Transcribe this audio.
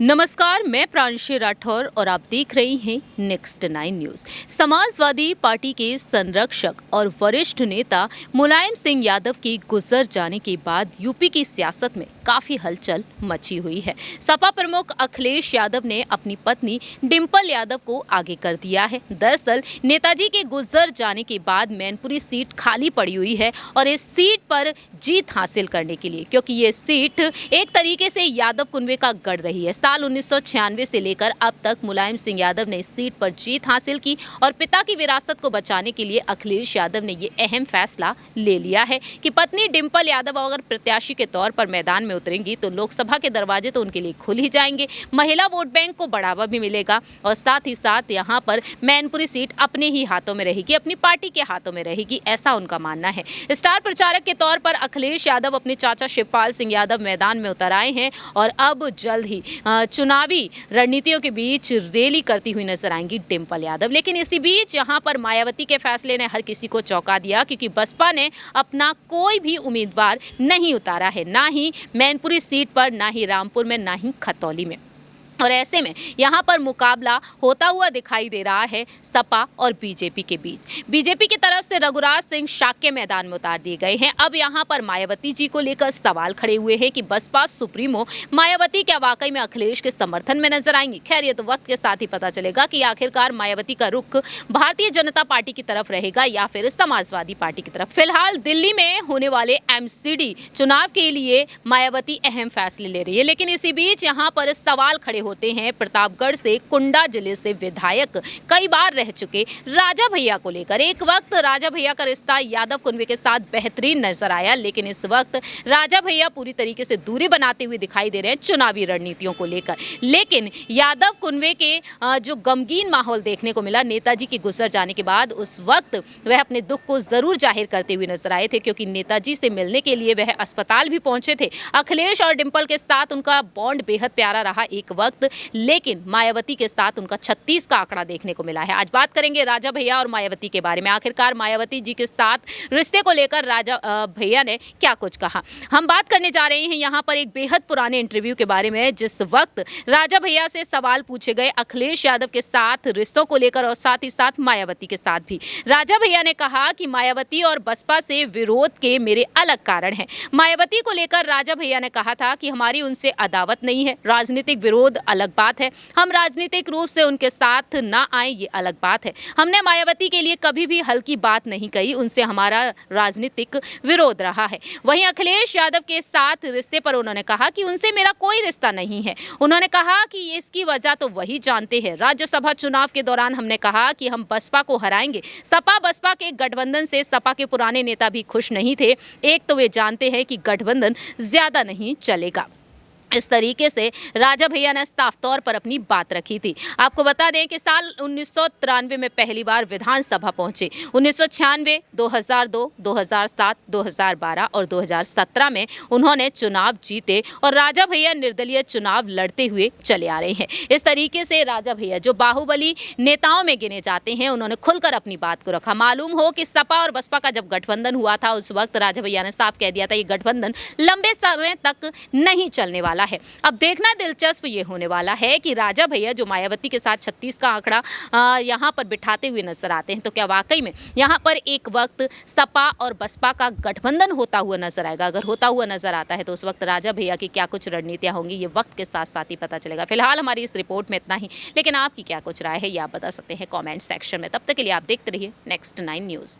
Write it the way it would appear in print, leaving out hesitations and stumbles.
नमस्कार, मैं प्रांशी राठौर और आप देख रहे हैं नेक्स्ट 9 न्यूज। समाजवादी पार्टी के संरक्षक और वरिष्ठ नेता मुलायम सिंह यादव के गुजर जाने के बाद यूपी की सियासत में काफी हलचल मची हुई है। सपा प्रमुख अखिलेश यादव ने अपनी पत्नी डिंपल यादव को आगे कर दिया है। दरअसल नेताजी के गुजर जाने के बाद मैनपुरी सीट खाली पड़ी हुई है और इस सीट पर जीत हासिल करने के लिए, क्योंकि ये सीट एक तरीके से यादव कुनबे का गढ़ रही है। साल 1996 से लेकर अब तक मुलायम सिंह यादव ने इस सीट पर जीत हासिल की और पिता की विरासत को बचाने के लिए अखिलेश यादव ने ये अहम फैसला ले लिया है कि पत्नी डिंपल यादव अगर प्रत्याशी के तौर पर मैदान में उतरेंगी तो लोकसभा के दरवाजे तो उनके लिए खुल ही जाएंगे, महिला वोट बैंक को बढ़ावा भी मिलेगा और साथ ही साथ यहाँ पर मैनपुरी सीट अपने ही हाथों में रहेगी, अपनी पार्टी के हाथों में रहेगी, ऐसा उनका मानना है। स्टार प्रचारक के तौर पर अखिलेश यादव अपने चाचा शिवपाल सिंह यादव मैदान में उतर आए हैं और अब जल्द ही चुनावी रणनीतियों के बीच रैली करती हुई नजर आएंगी डिंपल यादव। लेकिन इसी बीच यहां पर मायावती के फैसले ने हर किसी को चौंका दिया, क्योंकि बसपा ने अपना कोई भी उम्मीदवार नहीं उतारा है, ना ही मैनपुरी सीट पर, ना ही रामपुर में, ना ही खतौली में। और ऐसे में यहाँ पर मुकाबला होता हुआ दिखाई दे रहा है सपा और बीजेपी के बीच। बीजेपी की तरफ से रघुराज सिंह शाक्य मैदान में उतार दिए गए हैं। अब यहाँ पर मायावती जी को लेकर सवाल खड़े हुए हैं कि बसपा सुप्रीमो मायावती क्या वाकई में अखिलेश के समर्थन में नजर आएंगी। खैर, ये तो वक्त के साथ ही पता चलेगा कि आखिरकार मायावती का रुख भारतीय जनता पार्टी की तरफ रहेगा या फिर समाजवादी पार्टी की तरफ। फिलहाल दिल्ली में होने वाले एमसीडी चुनाव के लिए मायावती अहम फैसले ले रही है, लेकिन इसी बीच यहाँ पर सवाल खड़े होते हैं प्रतापगढ़ से, कुंडा जिले से विधायक कई बार रह चुके राजा भैया को लेकर। एक वक्त राजा भैया का रिश्ता यादव कुनबे के साथ बेहतरीन नजर आया, लेकिन इस वक्त राजा भैया पूरी तरीके से दूरी बनाते हुए दिखाई दे रहे हैं चुनावी रणनीतियों को लेकर। लेकिन यादव कुनबे के जो गमगीन माहौल देखने को मिला नेताजी के गुजर जाने के बाद, उस वक्त वह अपने दुख को जरूर जाहिर करते हुए नजर आए थे, क्योंकि नेताजी से मिलने के लिए वह अस्पताल भी पहुंचे थे। अखिलेश और डिंपल के साथ उनका बॉन्ड बेहद प्यारा रहा एक वक्त, लेकिन मायावती के साथ उनका 36 का आंकड़ा देखने को मिला है। आज बात करेंगे राजा भैया और मायावती के बारे में। आखिरकार मायावती जी के साथ रिश्ते को लेकर राजा भैया ने क्या कुछ कहा, हम बात करने जा रहे हैं यहाँ पर एक बेहद पुराने इंटरव्यू के बारे में, जिस वक्त राजा भैया से सवाल पूछे गए अखिलेश यादव के साथ रिश्तों को लेकर और साथ ही साथ मायावती के साथ भी। राजा भैया ने कहा कि मायावती और बसपा से विरोध के मेरे अलग कारण हैं। मायावती को लेकर राजा भैया ने कहा था कि हमारी उनसे अदावत नहीं है, राजनीतिक विरोध अलग बात है, हम राजनीतिक रूप से उनके साथ ना आए ये अलग बात है। हमने मायावती के लिए कभी भी हल्की बात नहीं कही, उनसे हमारा राजनीतिक विरोध रहा है। वहीं अखिलेश यादव के साथ रिश्ते पर उन्होंने कहा कि उनसे मेरा कोई रिश्ता नहीं है। उन्होंने कहा कि इसकी वजह तो वही जानते हैं। राज्यसभा चुनाव के दौरान हमने कहा कि हम बसपा को हराएंगे। सपा बसपा के गठबंधन से सपा के पुराने नेता भी खुश नहीं थे। एक तो वे जानते हैं कि गठबंधन ज्यादा नहीं चलेगा। इस तरीके से राजा भैया ने साफ तौर पर अपनी बात रखी थी। आपको बता दें कि साल 1993 में पहली बार विधानसभा पहुंचे। 1996, 2002, 2007, 2012 और 2017 में उन्होंने चुनाव जीते और राजा भैया निर्दलीय चुनाव लड़ते हुए चले आ रहे हैं। इस तरीके से राजा भैया जो बाहुबली नेताओं में गिने जाते हैं, उन्होंने खुलकर अपनी बात को रखा। मालूम हो कि सपा और बसपा का जब गठबंधन हुआ था, उस वक्त राजा भैया ने साफ कह दिया था ये गठबंधन लंबे समय तक नहीं चलने वाला है। अब देखना दिलचस्प ये होने वाला है कि राजा भैया जो मायावती के साथ 36 का आंकड़ा यहाँ पर बिठाते हुए नजर आते हैं, तो क्या वाकई में यहाँ पर एक वक्त सपा और बसपा का गठबंधन होता हुआ नजर आएगा? अगर होता हुआ नजर आता है तो उस वक्त राजा भैया की क्या कुछ रणनीतियां होंगी, ये वक्त के साथ साथ ही पता चलेगा। फिलहाल हमारी इस रिपोर्ट में इतना ही, लेकिन आपकी क्या कुछ राय है ये आप बता सकते हैं कॉमेंट सेक्शन में। तब तक के लिए आप देखते रहिए नेक्स्ट 9 न्यूज।